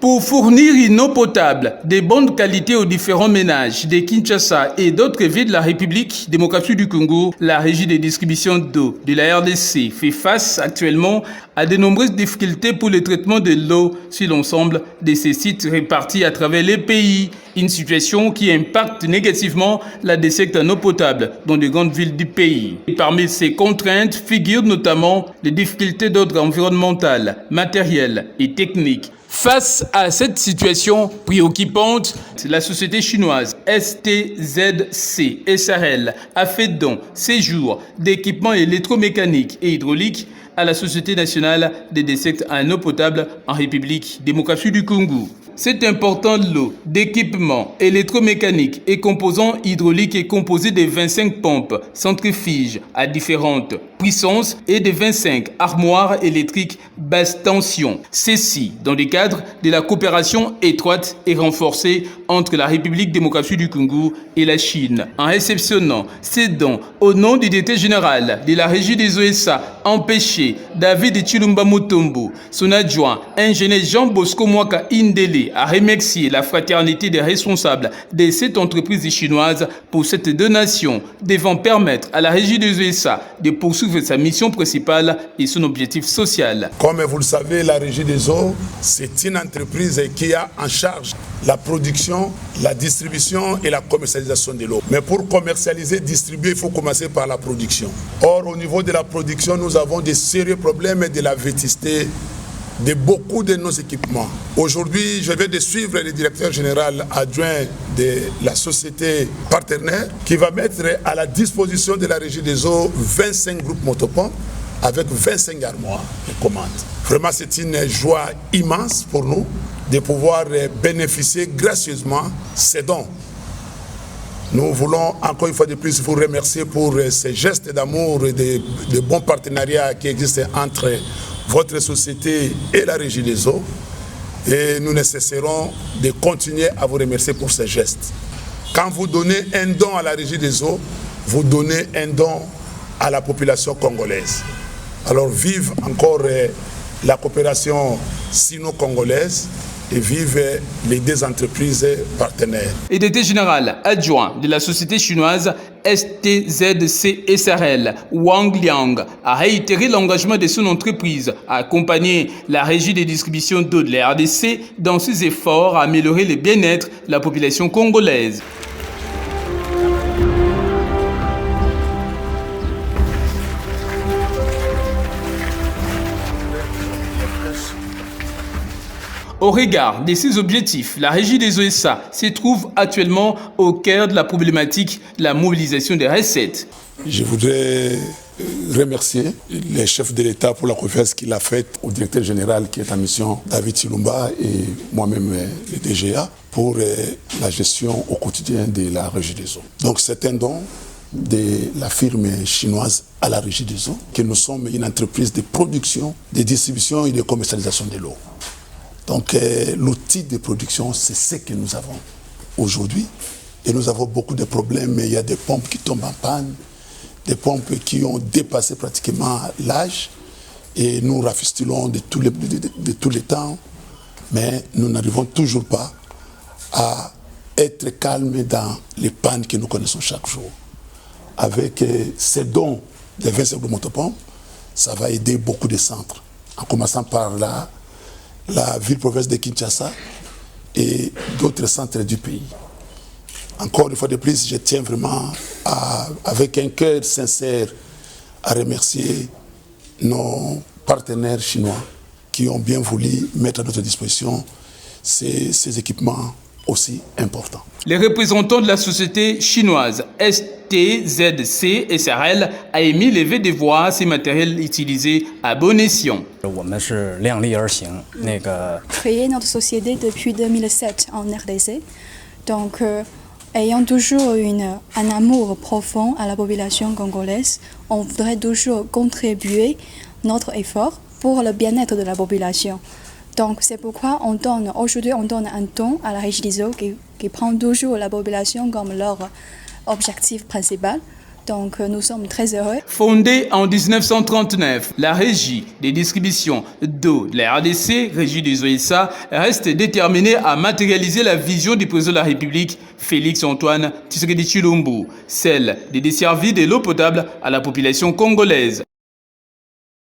Pour fournir une eau potable de bonne qualité aux différents ménages de Kinshasa et d'autres villes de la République démocratique du Congo, la régie de distribution d'eau de la RDC fait face actuellement à de nombreuses difficultés pour le traitement de l'eau sur l'ensemble de ces sites répartis à travers les pays. Une situation qui impacte négativement la desserte en eau potable dans de grandes villes du pays. Et parmi ces contraintes figurent notamment les difficultés d'ordre environnemental, matériel et technique. Face à cette situation préoccupante, la société chinoise STZC SRL a fait don ces jours d'équipements électromécaniques et hydrauliques à la Société nationale des dessertes en eau potable en République démocratique du Congo. Cet important lot d'équipements électromécaniques et composants hydrauliques est composé de 25 pompes centrifuges à différentes puissances et de 25 armoires électriques basse tension. Ceci dans le cadre de la coopération étroite et renforcée entre la République démocratique du Congo et la Chine. En réceptionnant ces dons au nom du directeur général de la régie des OSA empêché David Chilumba Mutombo, son adjoint ingénieur Jean Bosco Mwaka Indele a remercié la fraternité des responsables de cette entreprise chinoise pour cette donation devant permettre à la régie des USA de poursuivre sa mission principale et son objectif social. Comme vous le savez, la régie des eaux, c'est une entreprise qui a en charge la production, la distribution et la commercialisation de l'eau. Mais pour commercialiser, distribuer, il faut commencer par la production. Or, au niveau de la production, nous avons des sérieux problèmes de la vétusté de beaucoup de nos équipements. Aujourd'hui, je vais de suivre le directeur général adjoint de la société partenaire qui va mettre à la disposition de la régie des eaux 25 groupes motopompes avec 25 armoires de commandes. Vraiment, c'est une joie immense pour nous de pouvoir bénéficier gracieusement ces dons. Nous voulons encore une fois de plus vous remercier pour ces gestes d'amour et de bons partenariats qui existent entre votre société et la régie des eaux. Et nous ne cesserons de continuer à vous remercier pour ces gestes. Quand vous donnez un don à la régie des eaux, vous donnez un don à la population congolaise. Alors vive encore la coopération sino-congolaise et vive les deux entreprises partenaires. Et directeur général adjoint de la société chinoise STZC SRL, Wang Liang, a réitéré l'engagement de son entreprise à accompagner la régie de distribution d'eau de la RDC dans ses efforts à améliorer le bien-être de la population congolaise. Au regard de ces objectifs, la régie des OSA se trouve actuellement au cœur de la problématique de la mobilisation des recettes. Je voudrais remercier les chefs de l'État pour la confiance qu'il a faite au directeur général qui est en mission, David Chilumba, et moi-même, le DGA, pour la gestion au quotidien de la régie des eaux. Donc c'est un don de la firme chinoise à la régie des eaux, que nous sommes une entreprise de production, de distribution et de commercialisation de l'eau. Donc l'outil de production, c'est ce que nous avons aujourd'hui. Et nous avons beaucoup de problèmes. Il y a des pompes qui tombent en panne, des pompes qui ont dépassé pratiquement l'âge. Et nous rafistolons de tous les temps. Mais nous n'arrivons toujours pas à être calmes dans les pannes que nous connaissons chaque jour. Avec ces dons des 25 de motopompes, ça va aider beaucoup de centres. En commençant par la ville-province de Kinshasa et d'autres centres du pays. Encore une fois de plus, je tiens vraiment avec un cœur sincère à remercier nos partenaires chinois qui ont bien voulu mettre à notre disposition ces équipements aussi importants. Les représentants de la société chinoise STZC SRL a émis levé des voix ces matériels utilisés à bon escient. Créé notre société depuis 2007 en RDC, donc ayant toujours un amour profond à la population congolaise, on voudrait toujours contribuer notre effort pour le bien-être de la population. Donc c'est pourquoi aujourd'hui on donne un don à la régie des eaux qui prend toujours la population comme leur objectif principal. Donc nous sommes très heureux. Fondée en 1939, la régie des distributions d'eau de la RDC, régie des OSA, reste déterminée à matérialiser la vision du président de la République, Félix-Antoine Tshisekedi Tshilombo, celle de desservir de l'eau potable à la population congolaise.